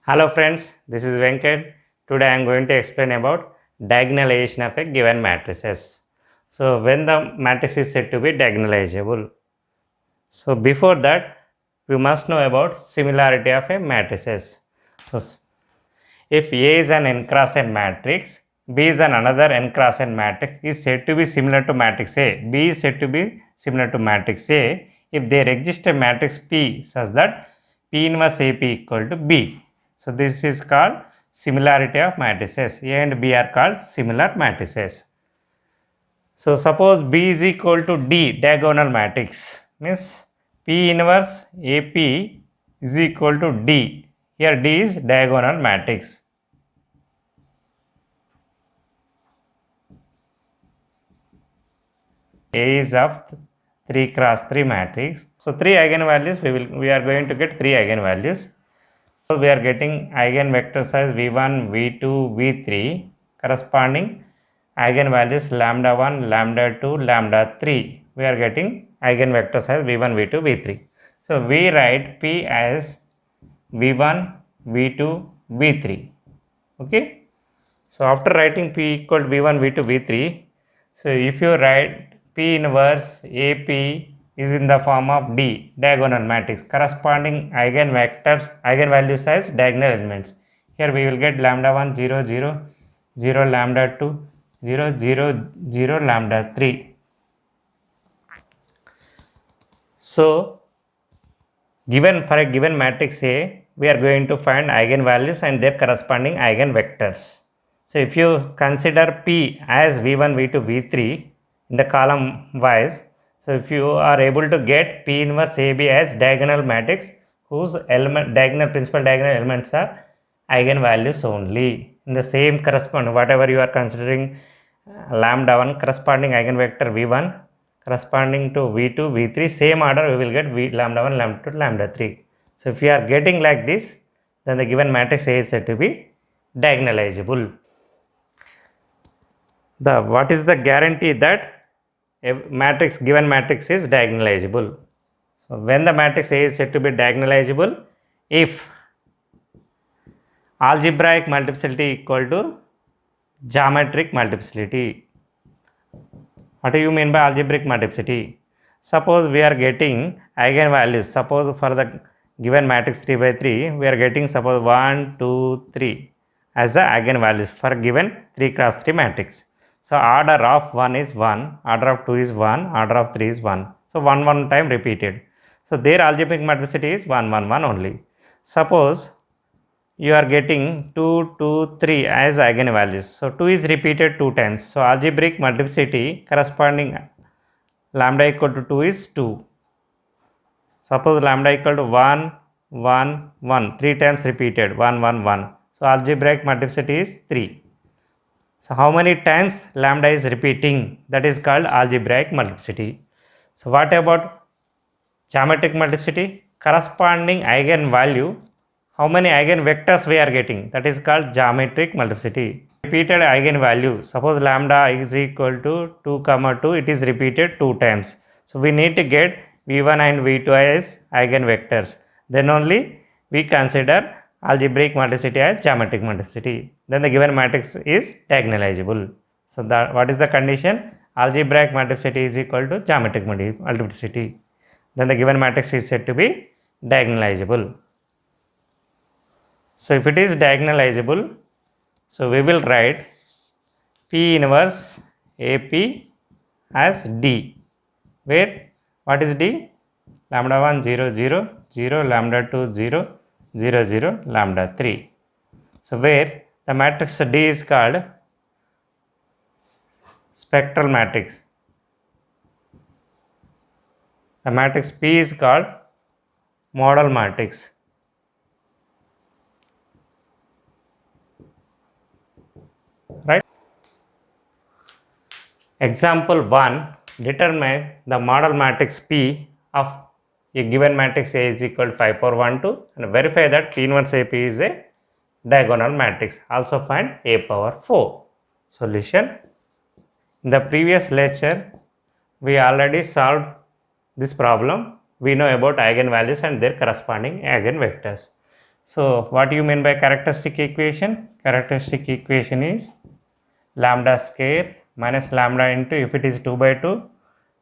Hello friends, this is Venkat. Today I am going to explain about diagonalization of a given matrices. So when the matrix is said to be diagonalizable. So before that, we must know about similarity of a matrices. So if A is an n cross n matrix, B is an another n cross n matrix is said to be similar to matrix A. B is said to be similar to matrix A if there exists a matrix P such that P inverse AP equal to B. So this is called similarity of matrices. A and B are called similar matrices. So suppose B is equal to D diagonal matrix means P inverse AP is equal to D. Here D is diagonal matrix. A is of 3 cross 3 matrix. So 3 eigenvalues we are going to get 3 eigenvalues. So we are getting eigenvector size v1, v2, v3 corresponding eigenvalues lambda 1, lambda 2, lambda 3. We are getting eigenvector size v1, v2, v3. So we write P as v1, v2, v3. Okay. So after writing P equal to v1, v2, v3, so if you write P inverse AP is in the form of D diagonal matrix corresponding eigenvectors eigenvalues as diagonal elements. Here we will get lambda 1 0 0 0 lambda 2 0 0 0 lambda 3. So given for a given matrix A, we are going to find eigenvalues and their corresponding eigenvectors. So if you consider P as v1, v2, v3 in the column wise, so if you are able to get P inverse AB as diagonal matrix whose principal diagonal elements are eigenvalues only. In the same correspond whatever you are considering lambda 1 corresponding eigenvector v1 corresponding to v2, v3 same order we will get lambda 1, lambda 2, lambda 3. So if you are getting like this, then the given matrix A is said to be diagonalizable. What is the guarantee that a given matrix is diagonalizable? So when the matrix A is said to be diagonalizable if algebraic multiplicity equal to geometric multiplicity. What do you mean by algebraic multiplicity? Suppose we are getting eigenvalues. Suppose for the given matrix 3 by 3, we are getting suppose 1, 2, 3 as the eigenvalues for given 3 cross 3 matrix. So order of 1 is 1, order of 2 is 1, order of 3 is 1. So 1 time repeated. So their algebraic multiplicity is 1 1 1 only. Suppose you are getting 2 2 3 as eigenvalues. So 2 is repeated 2 times. So algebraic multiplicity corresponding lambda equal to 2 is 2. Suppose lambda equal to 1 1 1 3 times repeated 1 1 1. So algebraic multiplicity is 3. So how many times lambda is repeating? That is called algebraic multiplicity. So what about geometric multiplicity? Corresponding eigenvalue, how many eigenvectors we are getting? That is called geometric multiplicity. Repeated eigenvalue, suppose lambda is equal to 2 comma 2, it is repeated 2 times. So we need to get v1 and v2 as eigenvectors. Then only we consider algebraic multiplicity as geometric multiplicity. Then the given matrix is diagonalizable. So what is the condition? Algebraic multiplicity is equal to geometric multiplicity. Then the given matrix is said to be diagonalizable. So if it is diagonalizable, so we will write P inverse AP as D, where what is D? Lambda 1 0 0 0 lambda 2 0 0 0 lambda 3. So where the matrix D is called spectral matrix. The matrix P is called model matrix. Right? Example 1, determine the model matrix P of a given matrix A is equal to 5 4 1 2 and verify that P inverse AP is a diagonal matrix. Also find A power 4. Solution. In the previous lecture, we already solved this problem. We know about eigenvalues and their corresponding eigenvectors. So what do you mean by characteristic equation? Characteristic equation is lambda square minus lambda into, if it is 2 by 2,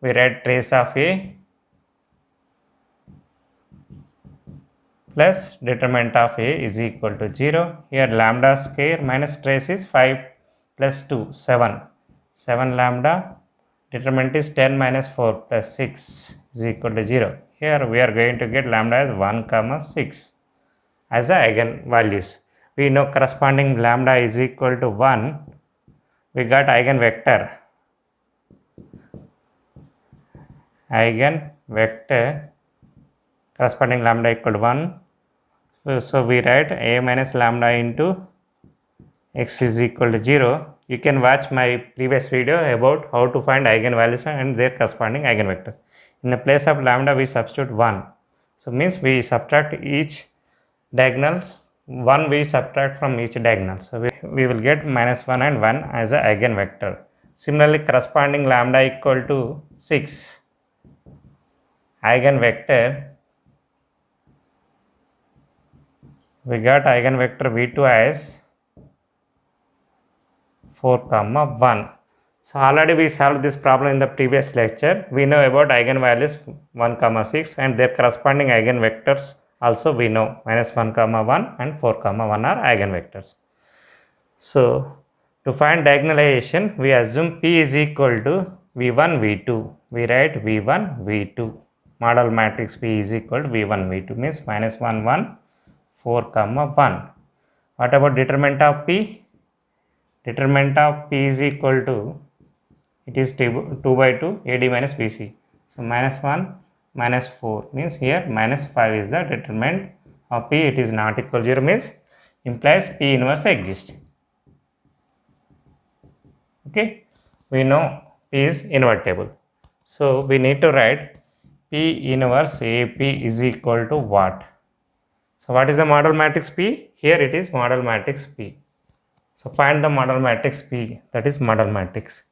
we write trace of A plus determinant of A is equal to 0. Here lambda square minus trace is 5 plus 2, 7. 7 lambda, determinant is 10 minus 4 plus 6 is equal to 0. Here we are going to get lambda as 1 comma 6 as the eigenvalues. We know corresponding lambda is equal to 1. We got eigenvector corresponding lambda equal to 1. So we write A minus lambda into x is equal to 0. You can watch my previous video about how to find eigenvalues and their corresponding eigenvectors. In the place of lambda we substitute 1. So means we subtract each diagonals, 1 we subtract from each diagonal. So we will get minus 1 and 1 as a eigenvector. Similarly, corresponding lambda equal to 6 eigenvector, we got eigenvector v2 as 4 comma 1. So already we solved this problem in the previous lecture. We know about eigenvalues 1 comma 6 and their corresponding eigenvectors also we know, minus 1 comma 1 and 4 comma 1 are eigenvectors. So to find diagonalization, we assume P is equal to v1 v2. We write v1 v2. Model matrix P is equal to v1 v2 means minus 1 1 4 comma 1. What about determinant of P? Determinant of P is equal to, it is 2 by 2 AD minus BC. So minus 1 minus 4 means here minus 5 is the determinant of P. It is not equal to 0 means implies P inverse exists. Okay, we know P is invertible. So we need to write P inverse AP is equal to what? So what is the model matrix P? Here it is model matrix P. So find the model matrix P, that is model matrix.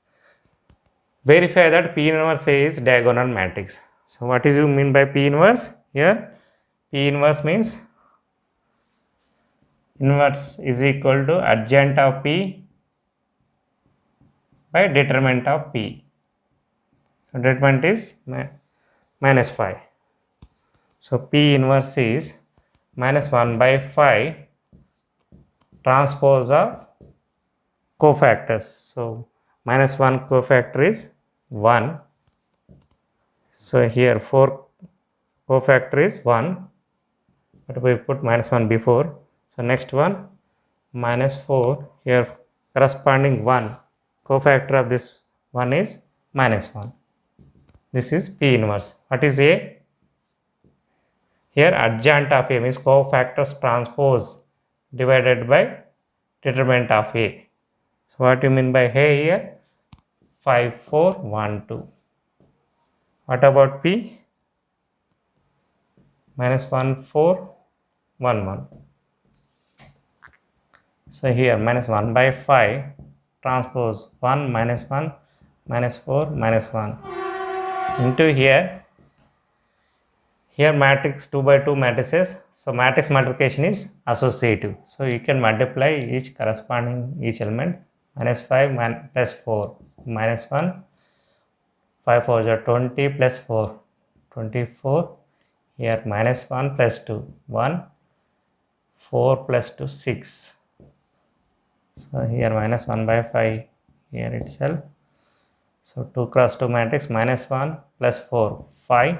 Verify that P inverse A is diagonal matrix. So what is you mean by P inverse? Here P inverse means inverse is equal to adjoint of P by determinant of P. So determinant is minus 5. So P inverse is minus 1 by 5 transpose of cofactors. So minus 1 cofactor is 1. So here 4 cofactor is 1, but we put minus 1 before. So next one minus 4, here corresponding 1 cofactor of this one is minus 1. This is P inverse. What is A? Here adjoint of A means cofactors transpose divided by determinant of A. So what do you mean by A here? 5 4 1 2. What about P? Minus 1 4 1 1. So here minus 1 by 5 transpose 1 minus 1 minus 4 minus 1 into here matrix 2 by 2 matrices. So matrix multiplication is associative. So you can multiply each corresponding each element. Minus 5 plus 4 minus 1, 5 4 is 20 plus 4 24. Here minus 1 plus 2 1, 4 plus 2 6. So here minus 1 by 5 here itself. So 2 cross 2 matrix minus 1 plus 4 5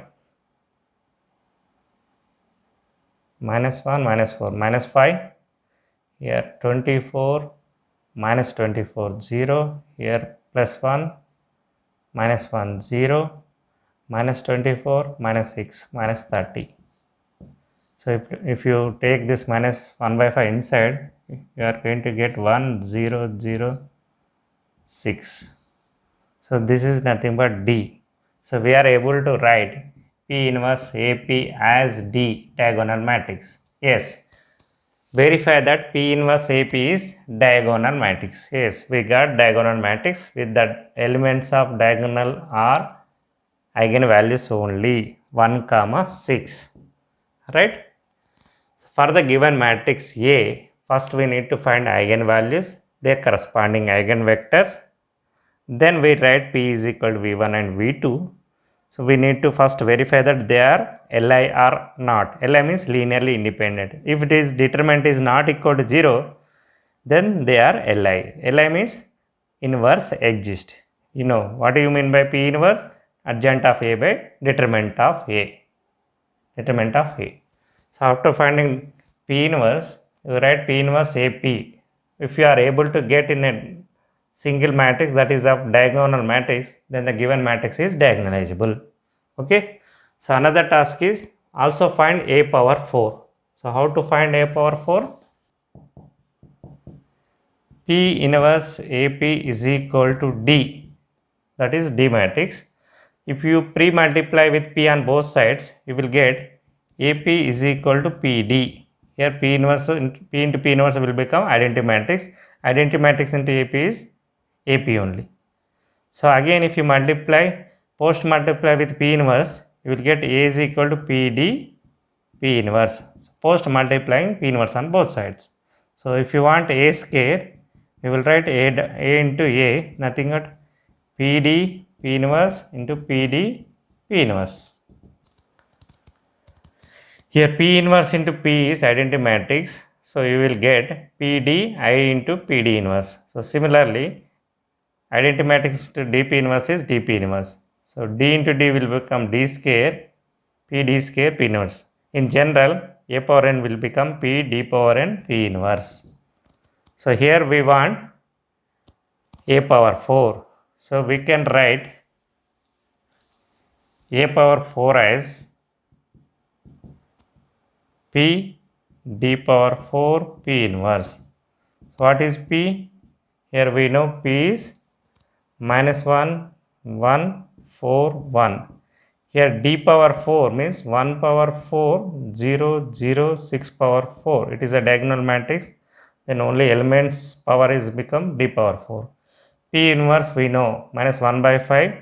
minus 1 minus 4 minus 5. Here 24 minus 24 0. Here plus 1 minus 1 0 minus 24 minus 6 minus 30. So if you take this minus 1 by 5 inside, you are going to get 1 0 0 6. So this is nothing but D. So we are able to write P inverse AP as D diagonal matrix. Yes. Verify that P inverse AP is diagonal matrix. Yes, we got diagonal matrix with the elements of diagonal are eigenvalues only 1 comma 6. Right. For the given matrix A, first we need to find eigenvalues, their corresponding eigenvectors. Then we write P is equal to V1 and V2. So we need to first verify that they are Li or not. Li means linearly independent. If it is determinant is not equal to 0, then they are Li. Li means inverse exist. You know what do you mean by P inverse? Adjoint of A by determinant of A. Determinant of A. So after finding P inverse, you write P inverse AP. If you are able to get in a single matrix that is of diagonal matrix, then the given matrix is diagonalizable. Okay. So another task is also find A power 4. So how to find A power 4? P inverse AP is equal to D, that is D matrix. If you pre-multiply with P on both sides, you will get AP is equal to PD. Here P inverse P into P inverse will become identity matrix. Identity matrix into AP is AP only. So again, if you multiply, post multiply with P inverse, you will get A is equal to PD P inverse. So post multiplying P inverse on both sides. So if you want A square, you will write A into A, nothing but PD P inverse into PD P inverse. Here P inverse into P is identity matrix. So you will get PD I into PD inverse. So similarly, identity matrix to dp inverse is dp inverse. So d into d will become d square, p d square p inverse. In general, a power n will become p d power n p inverse. So here we want a power 4. So we can write a power 4 as p d power 4 p inverse. So what is p? Here we know p is minus 1, 1, 4, 1. Here d power 4 means 1 power 4, 0, 0, 6 power 4. It is a diagonal matrix. Then only elements power is become d power 4. P inverse we know minus 1 by 5.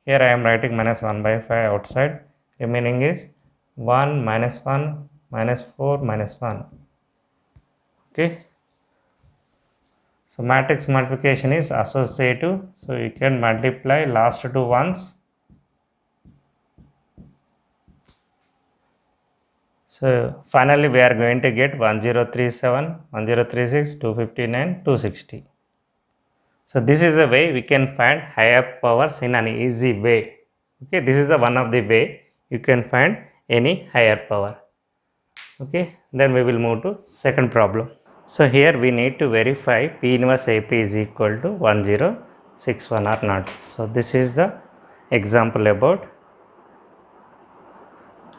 Here I am writing minus 1 by 5 outside. Remaining is 1 minus 1 minus 4 minus 1. Okay. So matrix multiplication is associative. So you can multiply last two ones. So finally we are going to get 1037, 1036, 259, 260. So this is the way we can find higher powers in an easy way. Okay, this is the one of the way you can find any higher power. Okay, then we will move to second problem. So here we need to verify P inverse AP is equal to 1061 or not. So this is the example about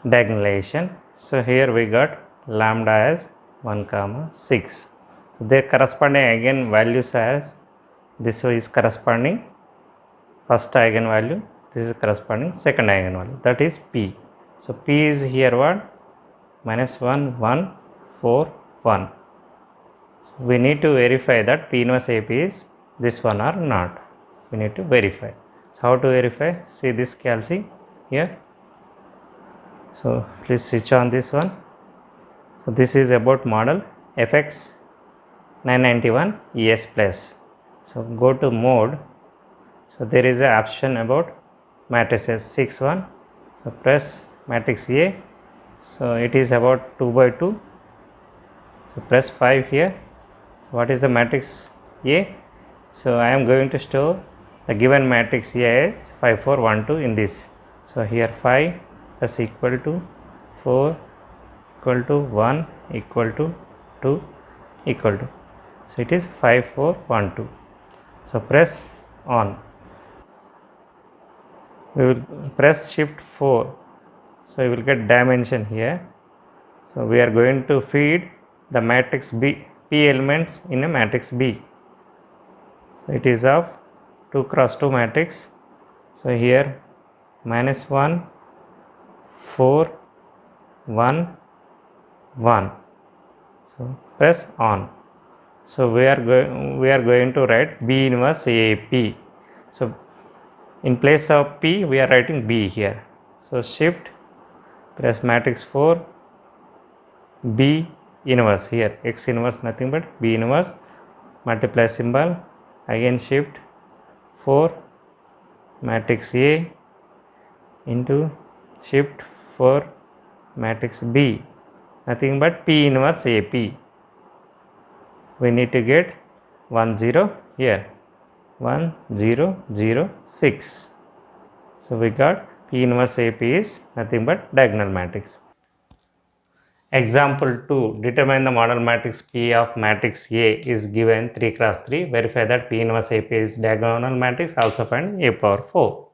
diagonalization. So here we got lambda as 1 comma 6. So their corresponding eigenvalues as this is corresponding first eigenvalue, this is corresponding second eigenvalue, that is P. So P is here what? Minus 1, 1, 4, 1. So we need to verify that P inverse AP is this one or not. We need to verify. So how to verify? See this calci here. So please switch on this one. So this is about model FX 991 ES plus. So go to mode. So there is an option about matrices 6 1. So press matrix A. So it is about 2 by 2. So press 5 here. So what is the matrix A? So I am going to store the given matrix A as 5 4 1 2 in this. So here 5 plus equal to 4 equal to 1 equal to 2 equal to. So it is 5 4 1 2. So press on. We will press shift 4. So you will get dimension here. So we are going to feed the matrix B, P elements in a matrix B. So it is of 2 cross 2 matrix. So here minus 1, 4, 1, 1. So press on. So we are going to write B inverse AP. So in place of P we are writing B here. So shift, press matrix 4, B inverse. Here X inverse nothing but B inverse, multiply symbol, again shift 4 matrix A into shift 4 matrix B, nothing but P inverse AP. We need to get 1 0 here, 1 0 0 6. So we got P inverse AP is nothing but diagonal matrix. Example 2, determine the model matrix P of matrix A is given 3 cross 3. Verify that P inverse AP is diagonal matrix. Also find A power 4.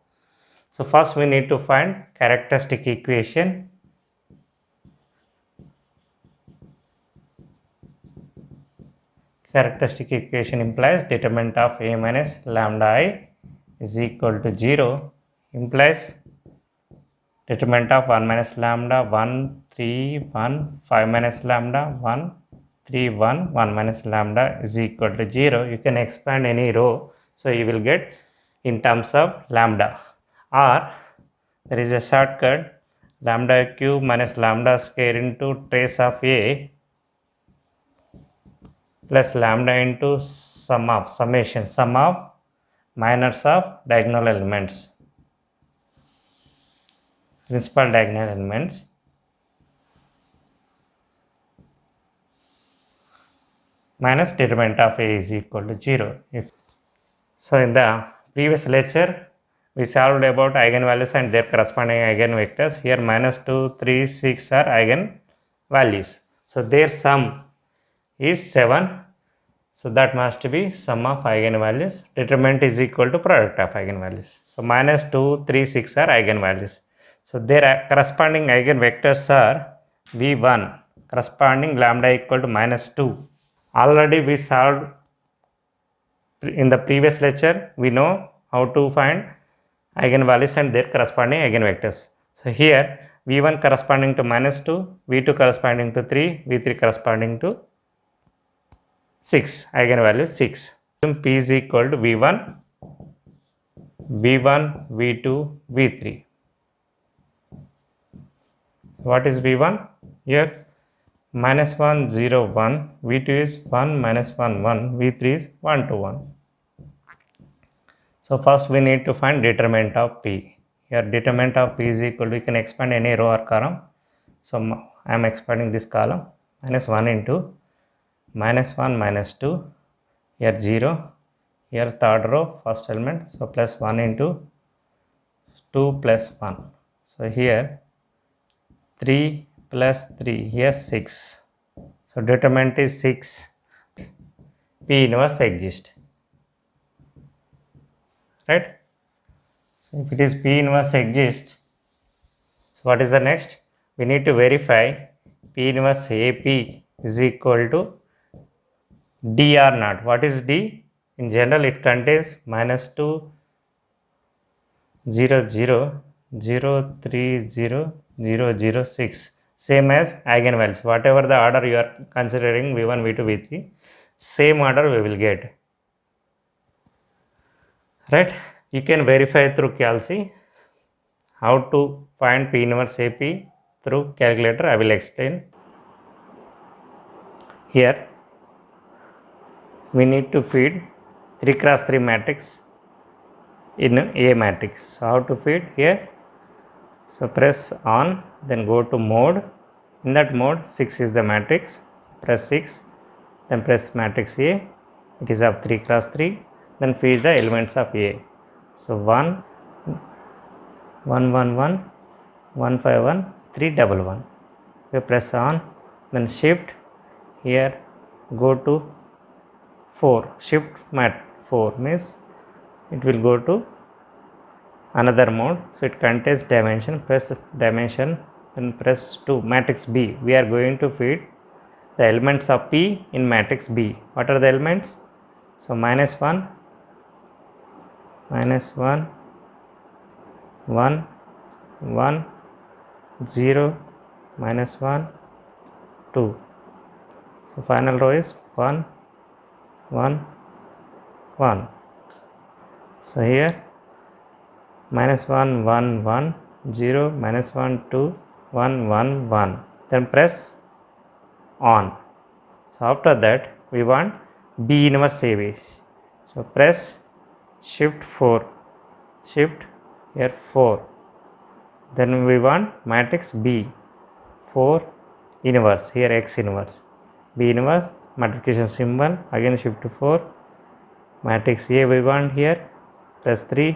So first we need to find characteristic equation. Characteristic equation implies determinant of A minus lambda I is equal to 0, implies determinant of 1 minus lambda 1 3 1 5 minus lambda 1 3 1 1 minus lambda is equal to 0. You can expand any row, so you will get in terms of lambda, or there is a shortcut, lambda cube minus lambda square into trace of A plus lambda into sum of minors of diagonal elements, principal diagonal elements, minus determinant of A is equal to 0. So in the previous lecture we solved about eigenvalues and their corresponding eigenvectors. Here minus 2 3 6 are eigenvalues, so their sum is 7. So that must be sum of eigenvalues. Determinant is equal to product of eigenvalues. So minus 2 3 6 are eigenvalues. So their corresponding eigenvectors are V1 corresponding lambda equal to minus 2. Already we solved in the previous lecture. We know how to find eigenvalues and their corresponding eigenvectors. So here V1 corresponding to minus 2, V2 corresponding to 3, V3 corresponding to 6, eigenvalue 6. So P is equal to V1, V1, V2, V3. So what is V1? Here minus 1 0 1, V2 is 1 minus 1 1, V3 is 1 to 1. So first we need to find determinant of P. Here determinant of P is equal to, you can expand any row or column. So I am expanding this column, minus 1 into minus 1 minus 2, here 0, here third row first element, so plus 1 into 2 plus 1. So here 3 plus 3, here 6. So determinant is 6. P inverse exists, right? So if it is P inverse exists, so what is the next? We need to verify P inverse AP is equal to D or not. What is D? In general it contains minus 2 0 0 0 3 0 0 0 6, same as eigenvalues. Whatever the order you are considering, V1 V2 V3, same order we will get, right? You can verify through Calci. How to find P inverse AP through calculator I will explain. Here we need to feed 3 cross 3 matrix in A matrix. So how to feed? Here, so press on, then go to mode. In that mode 6 is the matrix, press 6, then press matrix A, it is of 3 cross 3, then feed the elements of A. So 1 1 1 1 1 5 1 3 1 1. We press on, then shift, here go to 4, shift mat 4 means it will go to another mode. So it contains dimension, press dimension, then press 2, matrix B. We are going to feed the elements of P in matrix B. What are the elements? So minus 1 1 1 1 0 minus 1 2. So final row is 1 1 1. So here minus 1 1 1 0 minus 1 2 1 1 1, then press on. So after that we want B inverse AB. So press shift 4, shift here 4. Then we want matrix B, 4 inverse, here X inverse, B inverse, multiplication symbol, again shift 4, matrix A we want here, plus 3,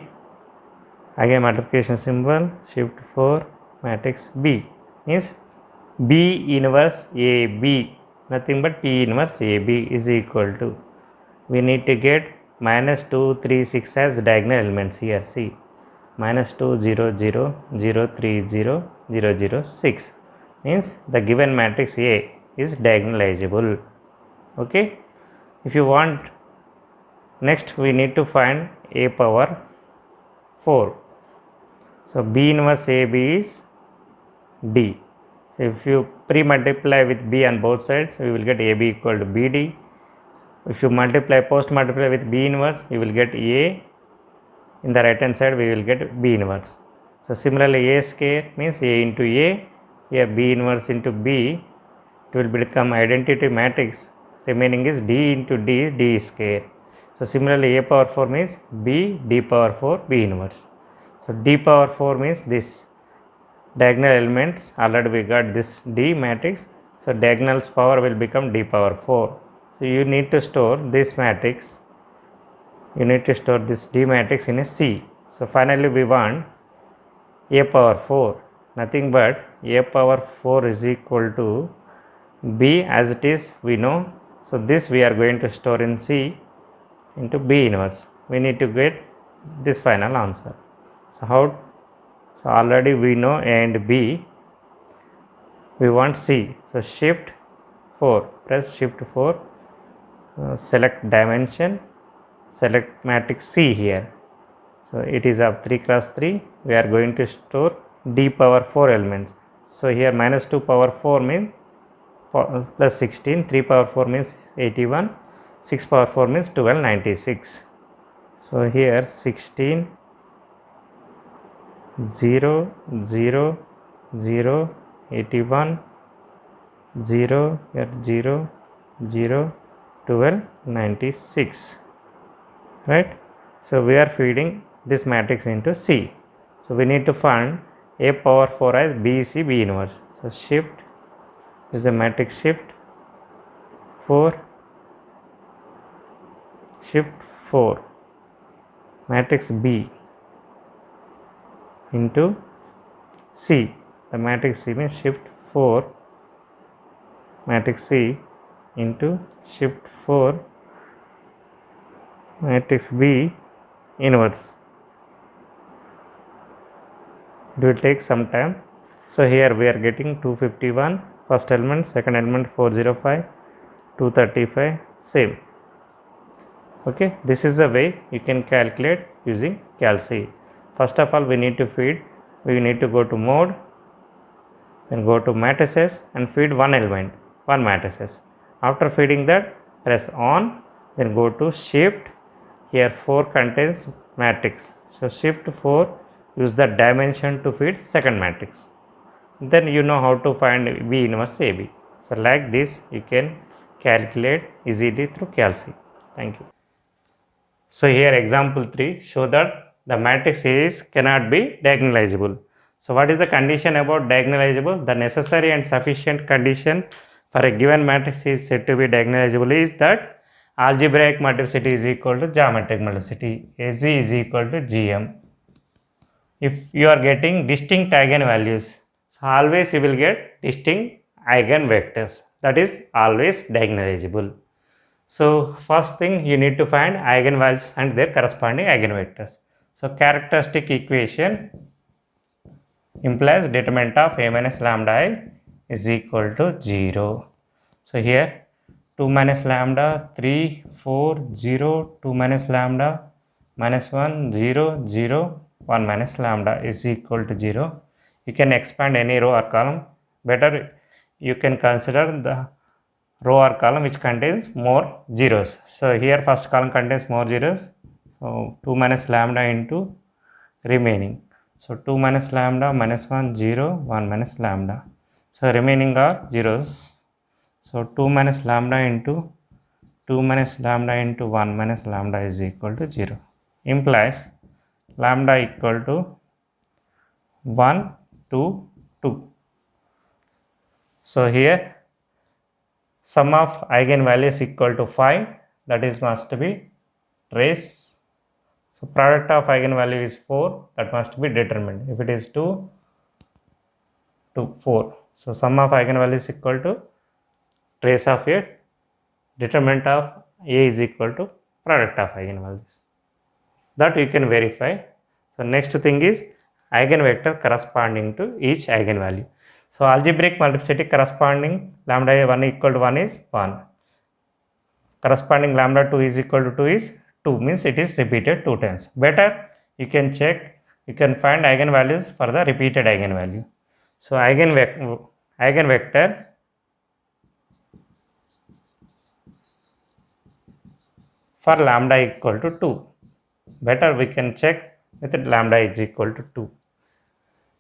again multiplication symbol, shift 4, matrix B, means B inverse AB, nothing but P inverse AB is equal to, we need to get minus 2, 3, 6 as diagonal elements here, see, minus 2, 0, 0, 0, 3, 0, 0, 0, 6, means the given matrix A is diagonalizable. Okay, if you want, next we need to find A power 4. So B inverse AB is D. So if you pre-multiply with B on both sides, we will get AB equal to BD. If you post multiply with B inverse, you will get A. In the right hand side, we will get B inverse. So similarly, A square means A into A. Here B inverse into B. It will become identity matrix. Remaining is D into D, D square. So similarly, A power 4 means B, D power 4, B inverse. So D power 4 means this diagonal elements, already we got this D matrix. So diagonal's power will become D power 4. So you need to store this matrix. You need to store this D matrix in a C. So finally we want A power 4. Nothing but A power 4 is equal to B as it is, we know. So this we are going to store in C into B inverse. We need to get this final answer. So how? So already we know A and B. We want C. So shift 4. Press shift 4. Select dimension. Select matrix C here. So it is of 3 cross 3. We are going to store D power 4 elements. So here minus 2 power 4 means plus 16. 3 power 4 means 81. 6 power 4 means 1296. So here 16, 0, 0, 0, 81, 0, here 0, 0, 1296. Right? So we are feeding this matrix into C. So we need to find A power 4 as B, C, B inverse. So shift is the matrix shift 4, shift 4, matrix B into C. The matrix C means shift 4, matrix C into shift 4, matrix B inverse. It will take some time. So here we are getting 251, first element, second element 405, 235, same. Okay, this is the way you can calculate using Calc. First of all, we need to feed, we need to go to mode, then go to matrices and feed one element, one matrices. After feeding that, press on, then go to shift. Here 4 contains matrix. So shift 4, use the dimension to feed second matrix. Then you know how to find B inverse AB. So like this you can calculate easily through Calc. Thank you. So here example 3 show that the matrix A cannot be diagonalizable. So what is the condition about diagonalizable? The necessary and sufficient condition for a given matrix is said to be diagonalizable is that algebraic multiplicity is equal to geometric multiplicity. AZ is equal to GM. If you are getting distinct eigenvalues, so always you will get distinct eigenvectors. That is always diagonalizable. So first thing you need to find eigenvalues and their corresponding eigenvectors. So characteristic equation implies determinant of A minus lambda I is equal to 0. So here 2 minus lambda 3, 4, 0, 2 minus lambda minus 1, 0, 0, 1 minus lambda is equal to 0. You can expand any row or column. Better you can consider the row or column which contains more zeros. So here first column contains more zeros. So 2 minus lambda into remaining. So 2 minus lambda minus 1, 0, 1 minus lambda. So remaining are zeros. So 2 minus lambda into 2 minus lambda into 1 minus lambda is equal to 0, implies lambda equal to 1 to 2. So here sum of eigenvalues equal to 5, that is must be trace. So product of eigenvalue is 4, that must be determined. If it is 2 to 4, so sum of eigenvalues equal to trace of a, determinant of A is equal to product of eigenvalues. That you can verify. So next thing is eigenvector corresponding to each eigenvalue. So algebraic multiplicity corresponding lambda 1 equal to 1 is 1. Corresponding lambda 2 is equal to 2 is 2, means it is repeated 2 times. Better you can check, you can find eigenvalues for the repeated eigenvalue. So eigenvector for lambda equal to 2. Better we can check with lambda is equal to 2.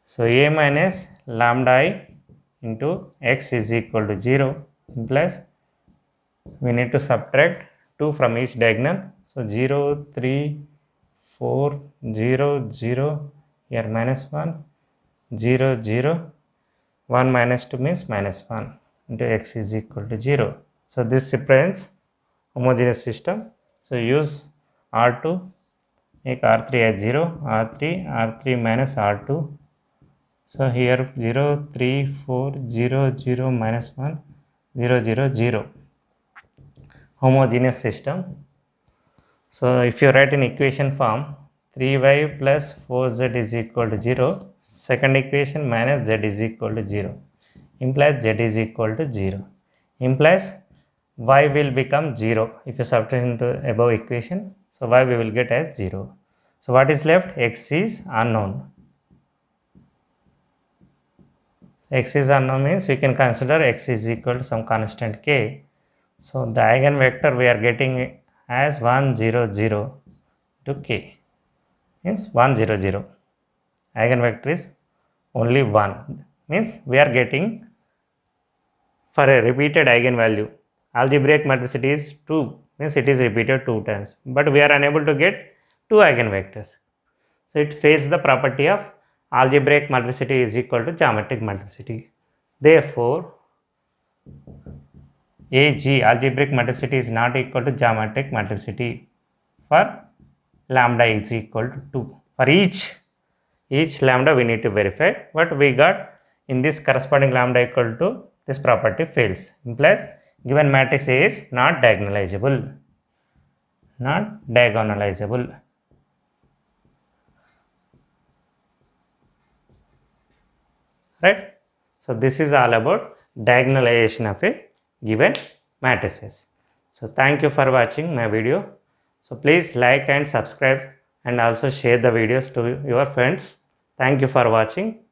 So a minus lambda I into x is equal to 0, plus we need to subtract 2 from each diagonal. So 0, 3, 4, 0, 0, here minus 1, 0, 0, 1 minus 2 means minus 1 into x is equal to 0. So this represents homogeneous system. So use R2, make R3 as 0, R3 minus R2. So here 0, 3, 4, 0, 0, minus 1, 0, 0, 0. Homogeneous system. So if you write in equation form, 3y plus 4z is equal to 0, second equation minus z is equal to 0, implies z is equal to 0, implies y will become 0 if you substitute the above equation. So y we will get as 0. So what is left? X is unknown. X is unknown means we can consider x is equal to some constant k. So the eigenvector we are getting as 1 0 0 to k, means 1 0 0. Eigenvector is only 1, means we are getting for a repeated eigenvalue. Algebraic multiplicity is 2, means it is repeated 2 times, but we are unable to get 2 eigenvectors. So it fails the property of algebraic multiplicity is equal to geometric multiplicity. Therefore, AG, algebraic multiplicity, is not equal to geometric multiplicity for lambda is equal to 2. For each lambda we need to verify. What we got in this corresponding lambda equal to, this property fails. Implies given matrix A is not diagonalizable. Not diagonalizable. Right? So this is all about diagonalization of a given matrices. So thank you for watching my video. So please like and subscribe and also share the videos to your friends. Thank you for watching.